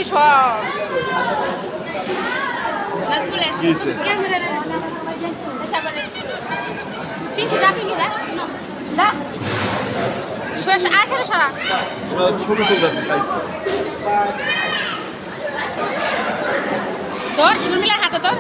তুই সব পিঙ্কি যা যা আসলে সরা ছোট ঠিক আছে তাই তোর শর্মিলার হাতে তোর